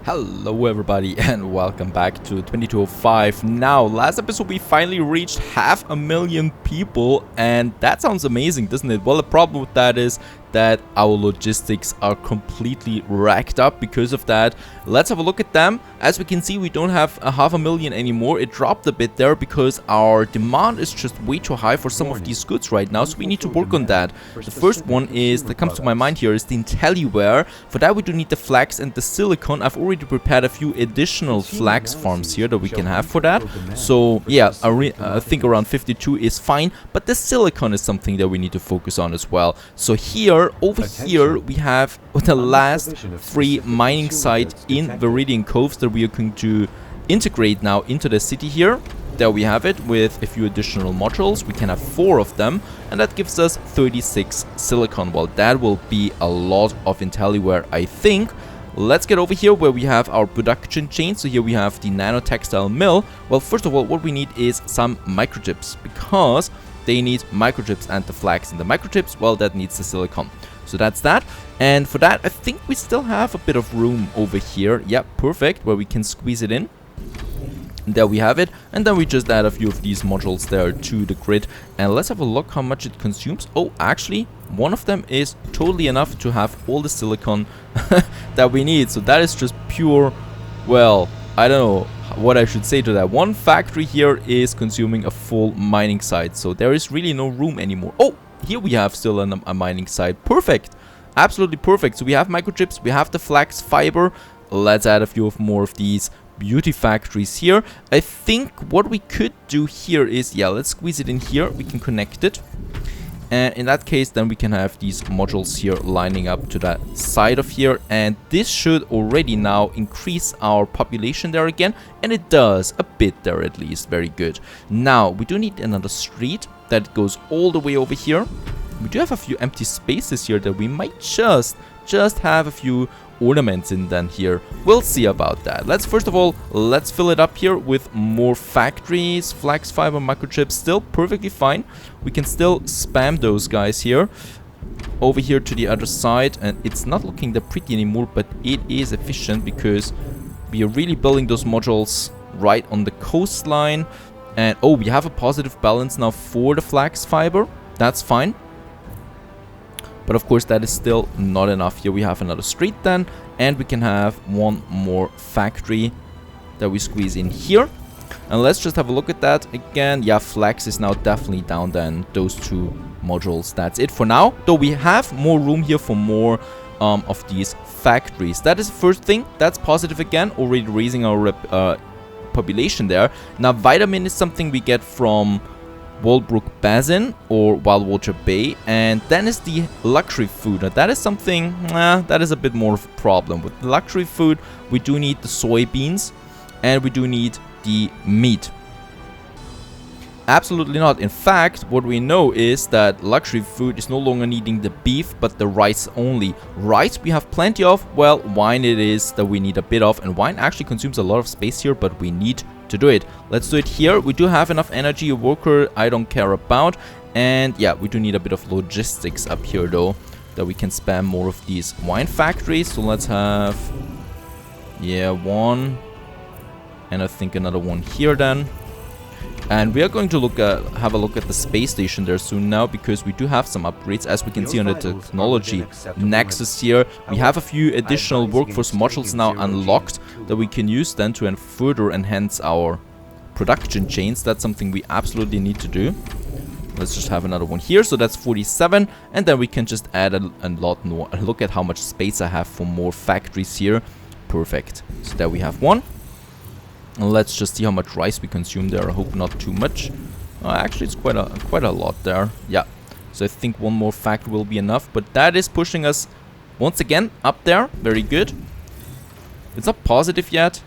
Hello everybody and welcome back to 2205. Now, last episode we finally reached 500,000 people and that sounds amazing, doesn't it? Well, the problem with that is that our logistics are completely racked up because of that. Let's have a look at them. As we can see, we don't have 500,000 anymore. It dropped a bit there because our demand is just way too high for some of these goods right now, so we need to work on that. The first one is that comes to my mind here is the IntelliWare. For that we do need the flax and the silicon. I've already prepared a few additional flax farms here that we can have for that. So yeah, I think around 52 is fine, but the silicon is something that we need to focus on as well. So here, over here, we have the last free mining site in Viridian Coves that we are going to integrate now into the city here. There we have it with a few additional modules. We can have 4 of them, and that gives us 36 silicon. Well, that will be a lot of IntelliWare, I think. Let's get over here where we have our production chain. So here we have the nanotextile mill. Well, first of all, what we need is some microchips, because they need microchips and the flax. And the microchips, well, that needs the silicon. So that's that. And for that, I think we still have a bit of room over here. Yeah, perfect, where we can squeeze it in. And there we have it. And then we just add a few of these modules there to the grid. And let's have a look how much it consumes. Oh, actually, one of them is totally enough to have all the silicon that we need. So that is just pure, well, I don't know what I should say to that. One factory here is consuming a full mining site, so there is really no room anymore. Oh, here we have still a mining site. Perfect, absolutely perfect. So we have microchips, we have the flax fiber. Let's add a few more of these beauty factories here. I think what we could do here is, yeah, let's squeeze it in here. We can connect it. And in that case, then we can have these modules here lining up to that side of here. And this should already now increase our population there again. And it does, a bit there at least. Very good. Now, we do need another street that goes all the way over here. We do have a few empty spaces here that we might just have a few ornaments in then here. We'll see about that. Let's first of all, let's fill it up here with more factories. Flax fiber, microchips, still perfectly fine. We can still spam those guys here over here to the other side, and it's not looking that pretty anymore, but it is efficient because we are really building those modules right on the coastline. And oh, we have a positive balance now for the flax fiber. That's fine. But of course that is still not enough. Here we have another street then, and we can have one more factory that we squeeze in here. And let's just have a look at that again. Yeah, flax is now definitely down than those 2 modules. That's it for now, though we have more room here for more of these factories. That is the first thing. That's positive again, already raising our population there. Now vitamin is something we get from Walbrook Basin or Wildwater Bay, and then is the luxury food. Now that is something that is a bit more of a problem. With the luxury food, we do need the soybeans and we do need the meat. Absolutely not. In fact, what we know is that luxury food is no longer needing the beef but the rice only. Rice we have plenty of. Well, wine it is that we need a bit of, and wine actually consumes a lot of space here, but we need to do it. Let's do it here. We do have enough energy. A worker I don't care about. And yeah, we do need a bit of logistics up here though, that we can spam more of these wine factories. So let's have, yeah, one, and I think another one here then. And we are going to have a look at the space station there soon now, because we do have some upgrades. As we can see on the technology nexus here, we have a few additional workforce modules now unlocked that we can use then to further enhance our production chains. That's something we absolutely need to do. Let's just have another one here. So that's 47, and then we can just add a lot more. Look at how much space I have for more factories here. Perfect. So there we have one. And let's just see how much rice we consume there. I hope not too much. Actually, it's quite a lot there. Yeah. So I think one more factory will be enough. But that is pushing us once again up there. Very good. It's not positive yet.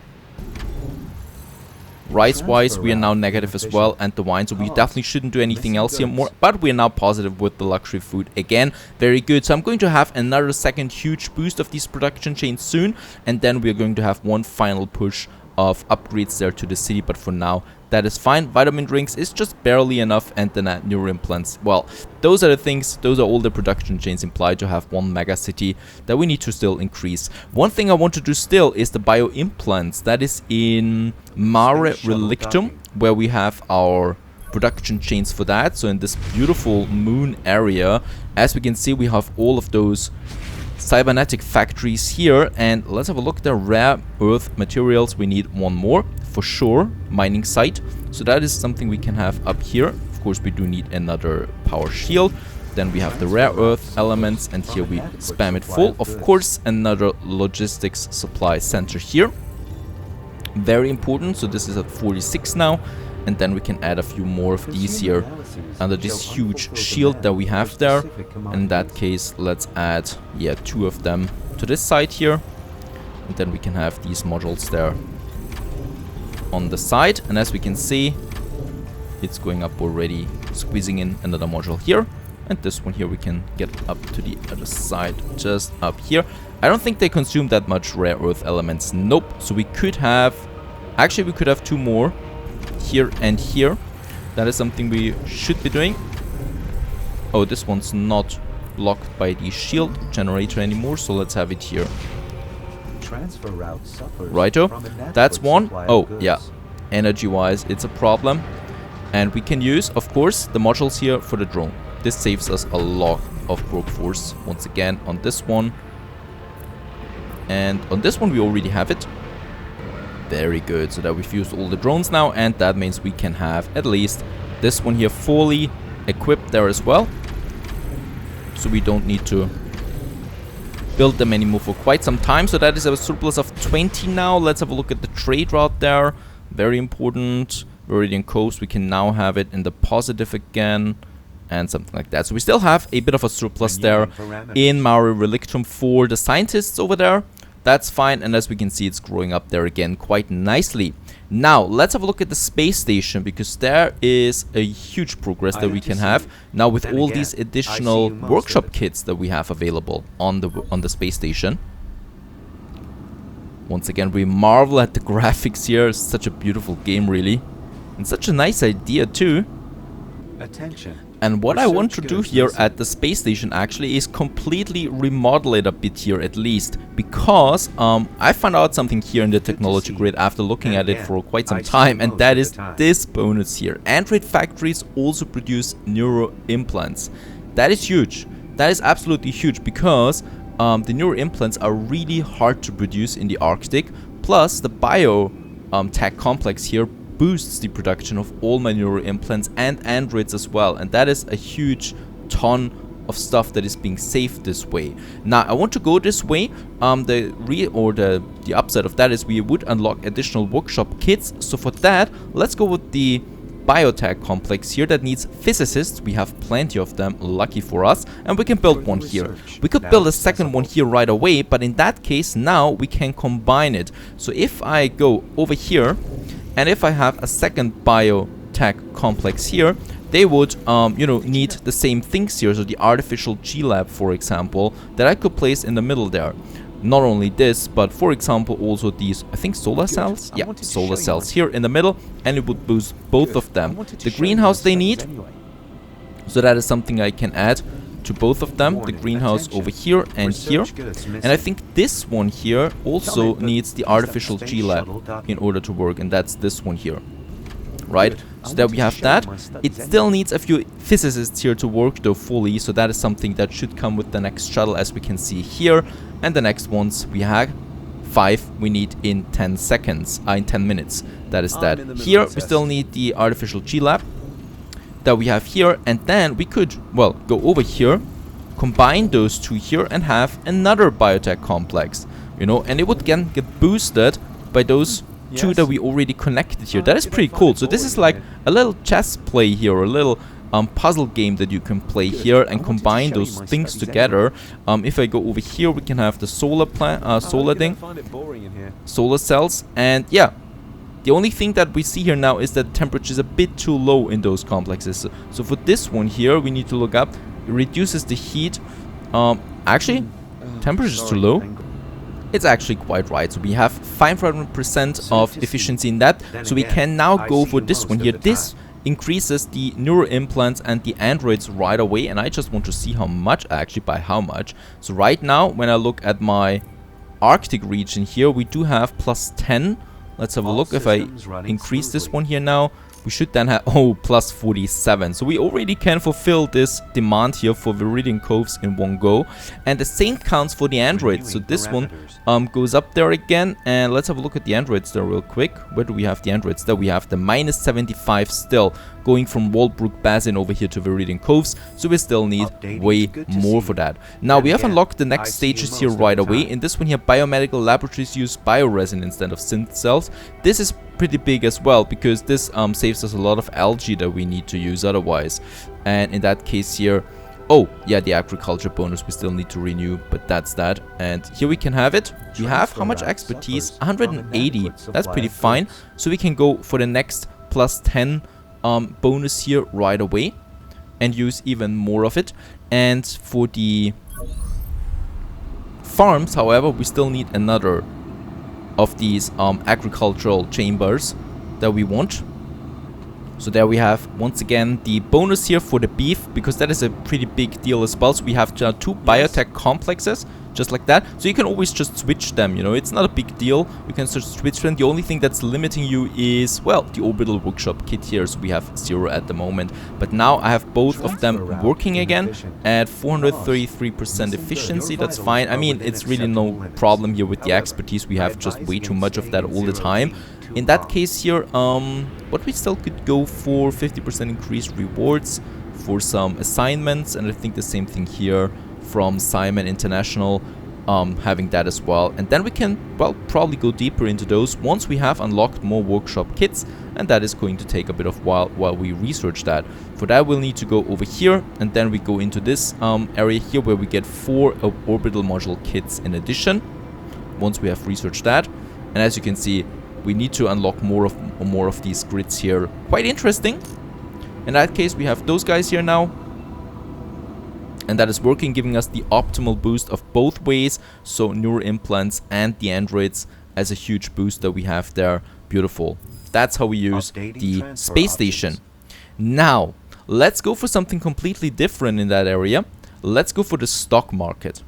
Rice-wise, we are now negative as well, and the wine. So we definitely shouldn't do anything else here more. But we are now positive with the luxury food again. Very good. So I'm going to have another second huge boost of these production chains soon. And then we are going to have one final push of upgrades there to the city. But for now, that is fine. Vitamin drinks is just barely enough, and then neuro implants. Well, those are the things, those are all the production chains implied to have one megacity that we need to still increase. One thing I want to do still is the bio implants. That is in Mare Relictum, where we have our production chains for that. So in this beautiful moon area, as we can see, we have all of those cybernetic factories here. And let's have a look at the rare earth materials. We need one more for sure, mining site. So that is something we can have up here. Of course, we do need another power shield. Then we have the rare earth elements, and here we spam it full. Of course, another logistics supply center here. Very important. So this is at 46 now. And then we can add a few more of these here under this huge shield that we have there. In that case, let's add, yeah, 2 of them to this side here. And then we can have these modules there on the side. And as we can see, it's going up already, squeezing in another module here. And this one here we can get up to the other side, just up here. I don't think they consume that much rare earth elements. Nope. So we could have, actually we could have 2 more. Here and here. That is something we should be doing. Oh, this one's not blocked by the shield generator anymore, so let's have it here. Transfer route suffers. Righto, that's one. Oh, yeah. Energy-wise, it's a problem. And we can use, of course, the modules here for the drone. This saves us a lot of work force. Once again, on this one. And on this one, we already have it. Very good, so that we've used all the drones now, and that means we can have at least this one here fully equipped there as well. So we don't need to build them anymore for quite some time. So that is a surplus of 20 now. Let's have a look at the trade route there. Very important. Viridian Coast, we can now have it in the positive again, and something like that. So we still have a bit of a surplus there in Mare Relictum for the scientists over there. That's fine, and as we can see, it's growing up there again quite nicely. Now, let's have a look at the space station, because there is a huge progress that we can have now with all these additional workshop kits that we have available on the space station. Once again, we marvel at the graphics here. It's such a beautiful game, really, and such a nice idea too. Attention. And what I want to do here at the space station actually is completely remodel it a bit here, at least, because I found out something here in the technology grid after looking at it for quite some time, and that is this bonus here. Android factories also produce neuro implants. That is huge. That is absolutely huge, because the neuro implants are really hard to produce in the Arctic. Plus, the bio tech complex here boosts the production of all my neuro implants and androids as well, and that is a huge ton of stuff that is being saved this way. Now I want to go this way. The upside of that is we would unlock additional workshop kits. So for that, let's go with the biotech complex here that needs physicists. We have plenty of them, lucky for us, and we can build one here. We could build a second one here right away, but in that case now we can combine it. So if I go over here, and if I have a second biotech complex here, they would, need the same things here. So the artificial G-Lab, for example, that I could place in the middle there. Not only this, but for example, also these, I think, solar cells? Yeah, solar cells here in the middle, and it would boost both of them. The greenhouse they need, so that is something I can add to both of them, the greenhouse over here and here. And I think this one here also needs the artificial G-Lab in order to work, and that's this one here, right? So that we have that. It still needs a few physicists here to work though fully, so that is something that should come with the next shuttle, as we can see here. And the next ones we have 5 we need in 10 seconds, in 10 minutes. That is that. Here we still need the artificial G-Lab that we have here, and then we could, well, go over here, combine those two here, and have another biotech complex, and it would again get boosted by those two that we already connected here. That is pretty cool. So this is like a little chess play here, a little puzzle game that you can play here and combine those things together. If I go over here, we can have the solar solar cells, and yeah. The only thing that we see here now is that temperature is a bit too low in those complexes. So for this one here, we need to look up. It reduces the heat. Actually, temperature is too low. it's actually quite right. So we have 500% of efficiency in that. So we can now go for this one here. This increases the neural implants and the androids right away, and I just want to see how much, actually by how much. So right now, when I look at my Arctic region here, we do have plus 10. Let's have a look. If I increase this one here now, we should then have, oh, plus 47. So we already can fulfill this demand here for Viridian Coves in one go. And the same counts for the androids. So this one goes up there again. And let's have a look at the androids there real quick. Where do we have the androids? There we have the minus 75 still, going from Waldbrook Basin over here to Viridian Coves. So we still need way more for that. Now we have unlocked the next stages here right away. In this one here, biomedical laboratories use bioresin instead of synth cells. This is pretty big as well, because this saves us a lot of algae that we need to use otherwise. And in that case here, oh yeah, the agriculture bonus we still need to renew, but that's that. And here we can have it. We have how much expertise? 180. That's pretty fine. So we can go for the next plus 10 bonus here right away and use even more of it. And for the farms, however, we still need another of these agricultural chambers that we want. So there we have once again the bonus here for the beef, because that is a pretty big deal as well. So we have two biotech complexes just like that. So you can always just switch them, you know, it's not a big deal. You can just switch them. The only thing that's limiting you is, well, the orbital workshop kit here. So we have 0 at the moment, but now I have both of them working again at 433% efficiency. That's fine. I mean, it's really no problem here with the expertise. We have just way too much of that all the time. In that case here, what we still could go for 50% increased rewards for some assignments, and I think the same thing here from Simon International, having that as well. And then we can, well, probably go deeper into those once we have unlocked more workshop kits, and that is going to take a bit of while we research that. For that we'll need to go over here, and then we go into this area here where we get 4 orbital module kits in addition, once we have researched that. And as you can see, we need to unlock more of these grids here. Quite interesting. In that case, we have those guys here now. And that is working, giving us the optimal boost of both ways. So neural implants and the androids as a huge boost that we have there. Beautiful. That's how we use the space station. Now, let's go for something completely different in that area. Let's go for the stock market.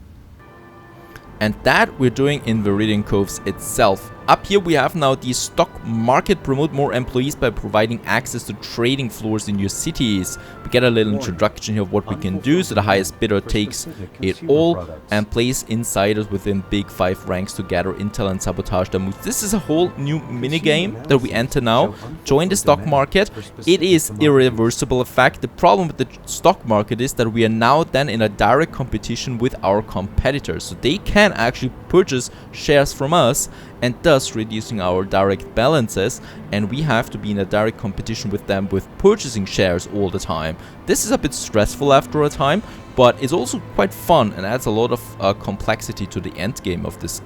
And that we're doing in Viridian Coves itself. Up here we have now the stock market. Promote more employees by providing access to trading floors in your cities. We get a little introduction here of what we can do. So the highest bidder takes it all and place insiders within big 5 ranks to gather intel and sabotage their moves. This is a whole new minigame that we enter now. Join the stock market. It is irreversible effect. The problem with the stock market is that we are now then in a direct competition with our competitors. So they can actually purchase shares from us, and thus reducing our direct balances, and we have to be in a direct competition with them with purchasing shares all the time. This is a bit stressful after a time, but it's also quite fun and adds a lot of complexity to the end game of this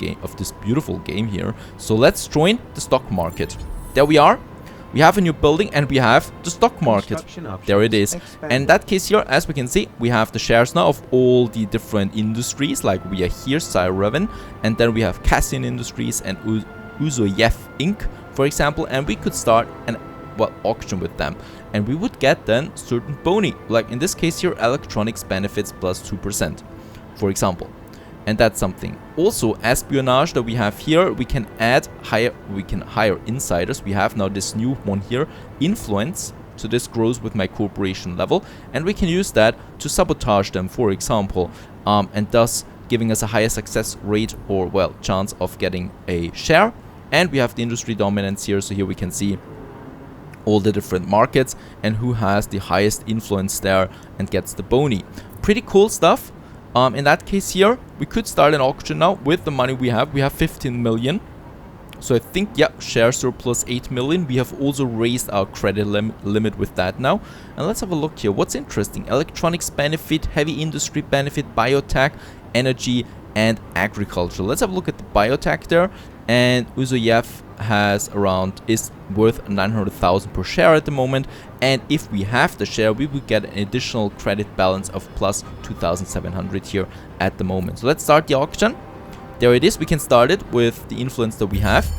beautiful game here. So let's join the stock market. There we are. We have a new building and we have the stock market. There it is. And in that case here, as we can see, we have the shares now of all the different industries. Like we are here, Cyreven, and then we have Cassian Industries and Uzoyev Inc., for example, and we could start an auction with them. And we would get then certain boni, like in this case here, electronics benefits plus 2%, for example. And that's something. Also, espionage that we have here, we can hire insiders. We have now this new one here, influence. So this grows with my corporation level, and we can use that to sabotage them, for example, and thus giving us a higher success rate, or well, chance of getting a share. And we have the industry dominance here, so here we can see all the different markets and who has the highest influence there and gets the boni. Pretty cool stuff. In that case here, we could start an auction now with the money we have. We have 15 million. So I think, yeah, share surplus 8 million. We have also raised our credit limit with that now. And let's have a look here. What's interesting? Electronics benefit, heavy industry benefit, biotech, energy, and agriculture. Let's have a look at the biotech there. And Uzoyev is worth 900,000 per share at the moment, and if we have the share, we would get an additional credit balance of plus 2,700 here at the moment. So let's start the auction. there it is. We can start it with the influence that we have.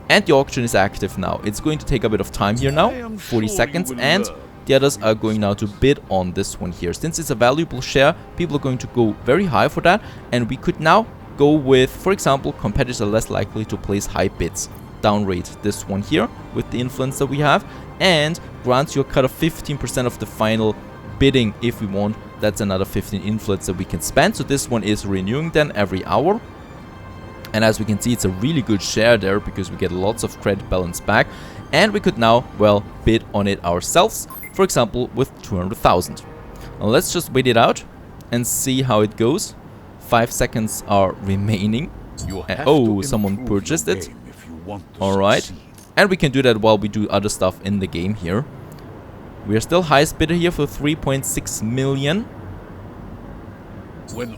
And the auction is active now. It's going to take a bit of time here now, 40 seconds, and the others are going now to bid on this one here. Since it's a valuable share, people are going to go very high for that, and we could now go with, for example, competitors are less likely to place high bids. Downrate this one here with the influence that we have, and grants you a cut of 15% of the final bidding if we want. That's another 15 influence that we can spend. So this one is renewing then every hour. And as we can see, it's a really good share there because we get lots of credit balance back. And we could now, well, bid on it ourselves, for example, with 200,000. Now let's just wait it out and see how it goes. 5 seconds are remaining. Oh, someone purchased it. Alright. And we can do that while we do other stuff in the game here. We are still highest bidder here for 3.6 million.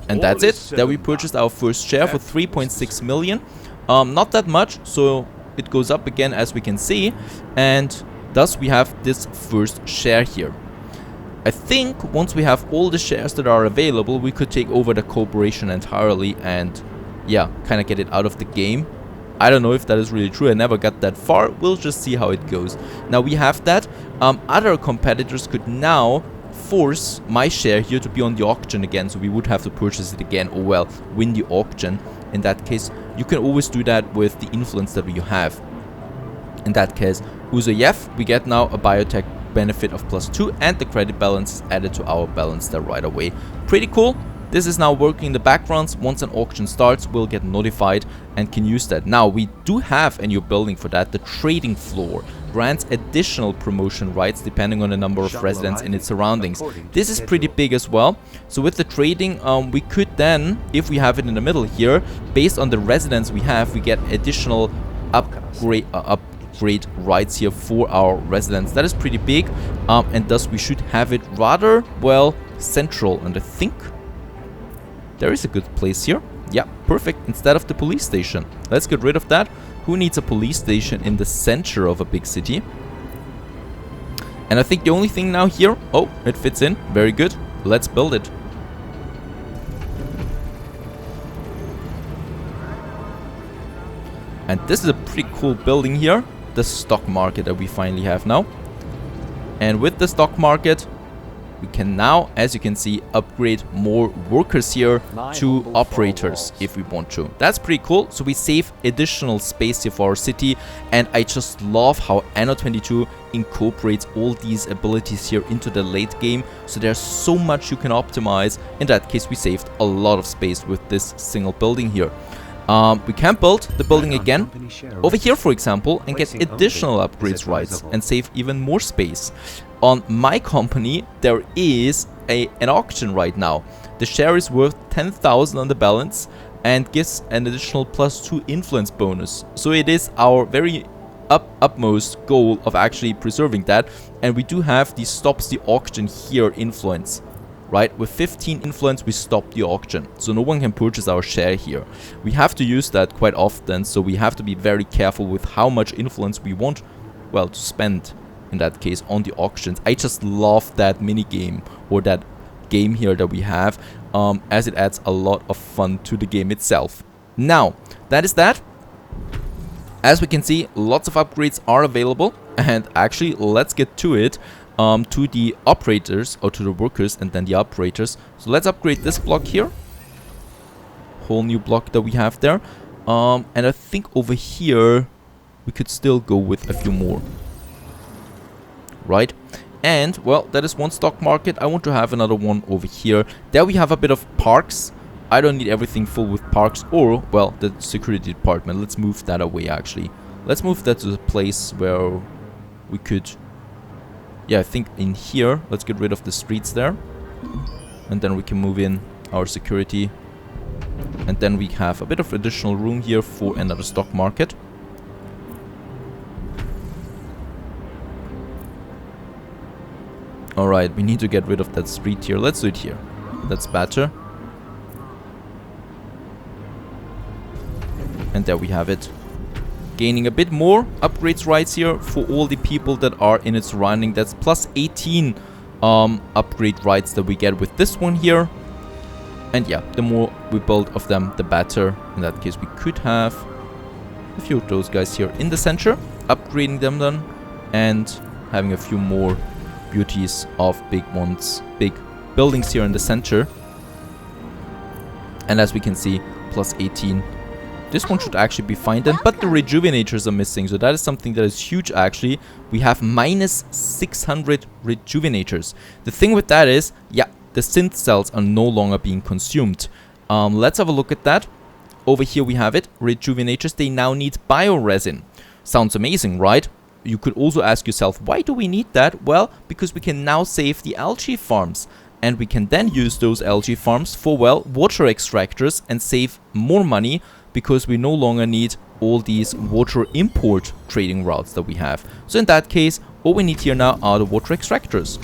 And that's it. There we purchased our first share for 3.6 million. Not that much, so it goes up again as we can see. And thus we have this first share here. I think once we have all the shares that are available, we could take over the corporation entirely and, yeah, kind of get it out of the game. I don't know if that is really true. I never got that far. We'll just see how it goes. Now we have that. Other competitors could now force my share here to be on the auction again, so we would have to purchase it again, or well, win the auction. In that case, you can always do that with the influence that you have. In that case, Uzoyev, we get now a biotech benefit of +2, and the credit balance is added to our balance there right away. Pretty cool. This is now working in the background. Once an auction starts, we'll get notified and can use that. Now, we do have a new building for that. The trading floor grants additional promotion rights depending on the number of residents in its surroundings. This is pretty big as well. So with the trading, we could then, if we have it in the middle here, based on the residents we have, we get additional upgrade rights here for our residents. That is pretty big, and thus we should have it rather, well, central. And I think there is a good place here. Yeah, perfect. Instead of the police station. Let's get rid of that. Who needs a police station in the center of a big city? And I think the only thing now here... Oh, it fits in. Very good. Let's build it. And this is a pretty cool building here. The stock market that we finally have now. And with the stock market, we can now, as you can see, upgrade more workers here to operators if we want to. That's pretty cool. So we save additional space here for our city. And I just love how Anno 22 incorporates all these abilities here into the late game. So there's so much you can optimize. In that case, we saved a lot of space with this single building here. We can build the building again over here, for example, and get additional upgrades rights and save even more space. On my company, there is an auction right now. The share is worth 10,000 on the balance and gives an additional +2 influence bonus. So it is our very utmost goal of actually preserving that. And we do have the stops the auction here influence. Right, with 15 influence we stop the auction, so no one can purchase our share here. We have to use that quite often, so we have to be very careful with how much influence we want, well, to spend in that case on the auctions. I just love that mini game, or that game here that we have, as it adds a lot of fun to the game itself. Now, that is that. As we can see, lots of upgrades are available, and actually let's get to it. To the operators, or to the workers and then the operators. So let's upgrade this block here. Whole new block that we have there. And I think over here we could still go with a few more. Right? And, well, that is one stock market. I want to have another one over here. There we have a bit of parks. I don't need everything full with parks or, well, the security department. Let's move that away, actually. Let's move that to the place where we could... Yeah, I think in here, let's get rid of the streets there. And then we can move in our security. And then we have a bit of additional room here for another stock market. Alright, we need to get rid of that street here. Let's do it here. That's better. And there we have it. Gaining a bit more upgrades rights here for all the people that are in its surrounding. That's +18 upgrade rights that we get with this one here. And yeah, the more we build of them, the better. In that case, we could have a few of those guys here in the center, upgrading them then, and having a few more beauties of big ones, big buildings here in the center. And as we can see, plus 18. This one should actually be fine then, but the rejuvenators are missing, so that is something that is huge actually. We have minus 600 rejuvenators. The thing with that is, yeah, the synth cells are no longer being consumed. Let's have a look at that. Over here we have it, rejuvenators, they now need bioresin. Sounds amazing, right? You could also ask yourself, why do we need that? Well, because we can now save the algae farms. And we can then use those algae farms for, well, water extractors and save more money because we no longer need all these water import trading routes that we have. So in that case, all we need here now are the water extractors.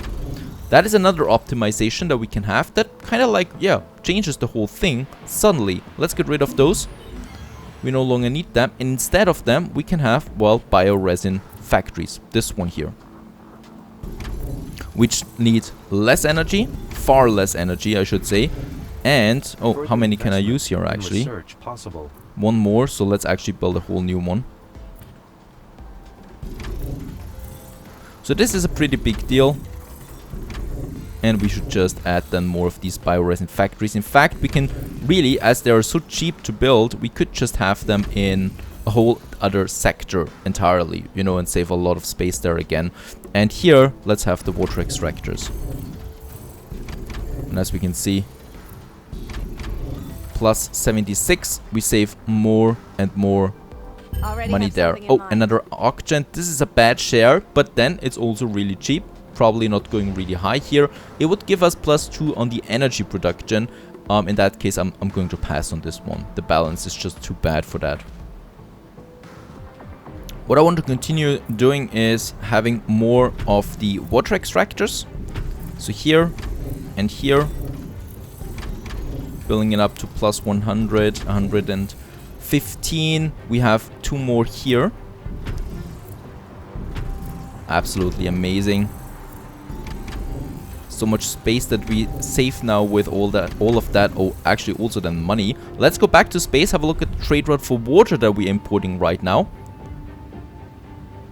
That is another optimization that we can have that kind of like, yeah, changes the whole thing suddenly. Let's get rid of those. We no longer need them. And instead of them, we can have, well, bioresin factories. This one here. Which need less energy, far less energy, I should say. And, oh, how many can I use here actually? One more, so let's actually build a whole new one. So this is a pretty big deal. And we should just add then more of these bioresin factories. In fact, we can really, as they are so cheap to build, we could just have them in a whole other sector entirely, you know, and save a lot of space there again. And here, let's have the water extractors. And as we can see, plus 76, we save more and more money there. Oh, another auction. This is a bad share, but then it's also really cheap. Probably not going really high here. It would give us plus 2 on the energy production. In that case, I'm going to pass on this one. The balance is just too bad for that. What I want to continue doing is having more of the water extractors. So here and here. Building it up to plus 100, 115. We have 2 more here. Absolutely amazing. So much space that we save now with all of that. Oh, actually also then money. Let's go back to space, have a look at the trade route for water that we're importing right now.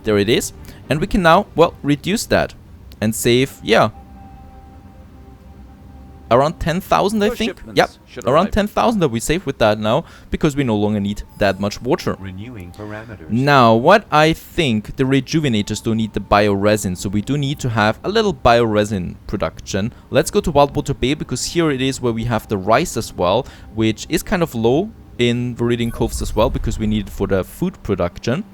There it is. And we can now, well, reduce that and save, yeah, around 10,000, I think. Yep, around 10,000 that we save with that now, because we no longer need that much water. Renewing parameters. Now, what I think, the rejuvenators don't need the bioresin, so we do need to have a little bioresin production. Let's go to Wildwater Bay, because here it is where we have the rice as well, which is kind of low in Viridian Coves as well, because we need it for the food production.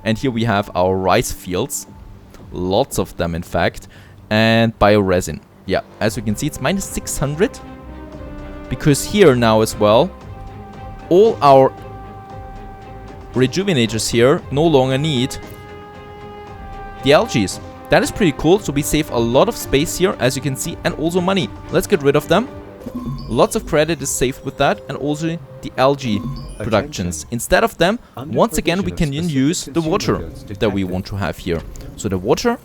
And here we have our rice fields, lots of them in fact, and bioresin. Yeah, as you can see, it's minus 600. Because here now as well, all our rejuvenators here no longer need the algae. That is pretty cool. So we save a lot of space here, as you can see, and also money. Let's get rid of them. Lots of credit is saved with that, and also the algae productions. Instead of them, once again, we can use the water that we want to have here. So the water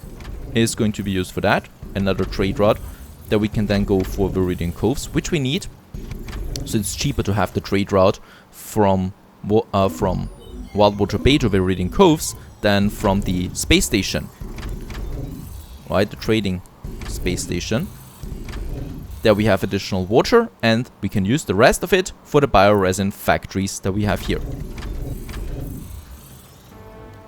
is going to be used for that. Another trade route that we can then go for Viridian Coves, which we need. So it's cheaper to have the trade route from Wildwater Bay to Viridian Coves than from the space station. Right, the trading space station. There we have additional water, and we can use the rest of it for the bioresin factories that we have here.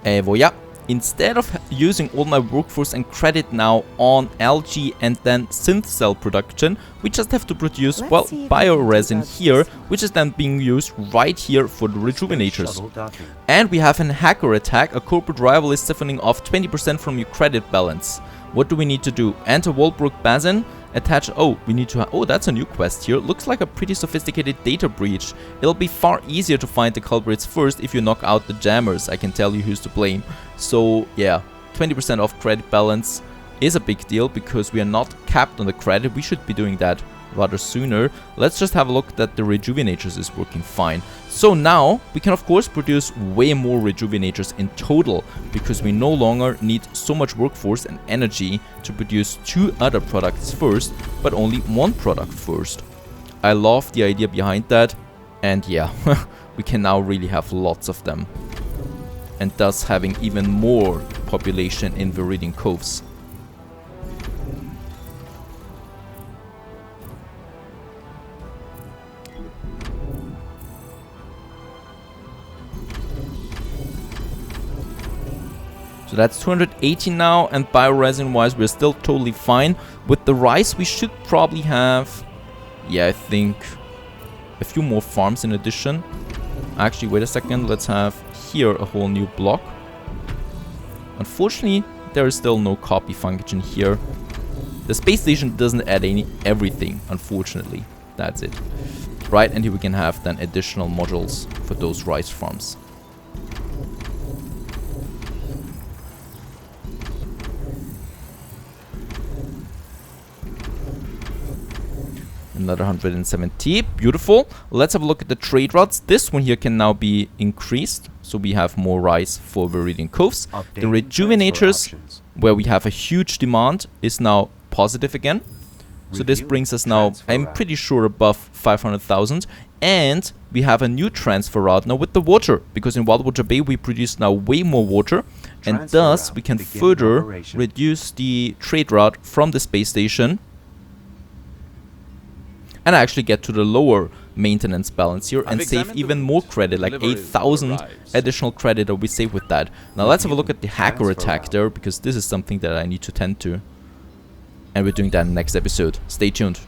Et voilà. Instead of using all my workforce and credit now on algae and then synth cell production, we just have to produce, well, bioresin here, which is then being used right here for the rejuvenators. And we have an hacker attack. A corporate rival is siphoning off 20% from your credit balance. What do we need to do? Enter Walbrook Basin. Attach, oh, we need to, oh, that's a new quest here. Looks like a pretty sophisticated data breach. It'll be far easier to find the culprits first if you knock out the jammers. I can tell you who's to blame. So, yeah, 20% off credit balance is a big deal because we are not capped on the credit. We should be doing that rather sooner. Let's just have a look that the rejuvenators is working fine. So now we can of course produce way more rejuvenators in total because we no longer need so much workforce and energy to produce 2 other products first, but only 1 product first. I love the idea behind that. And yeah, we can now really have lots of them. And thus having even more population in Viridian Coves. So that's 280 now, and bioresin wise we're still totally fine. With the rice we should probably have, yeah, I think a few more farms in addition. Actually, wait a second, let's have here a whole new block. Unfortunately, there is still no copy function here. The space station doesn't add everything, unfortunately. That's it. Right, and here we can have then additional modules for those rice farms. Another 170. Beautiful. Let's have a look at the trade routes. This one here can now be increased. So we have more rice for Viridian Coves. The rejuvenators, where we have a huge demand, is now positive again. So this brings us now, I'm pretty sure, above 500,000. And we have a new transfer route now with the water. Because in Wildwater Bay we produce now way more water. And thus we can further reduce the trade route from the space station. And actually get to the lower maintenance balance here and save even more credit, like 8,000 additional credit that we save with that. Now let's have a look at the hacker attack there, because this is something that I need to tend to. And we're doing that in the next episode. Stay tuned.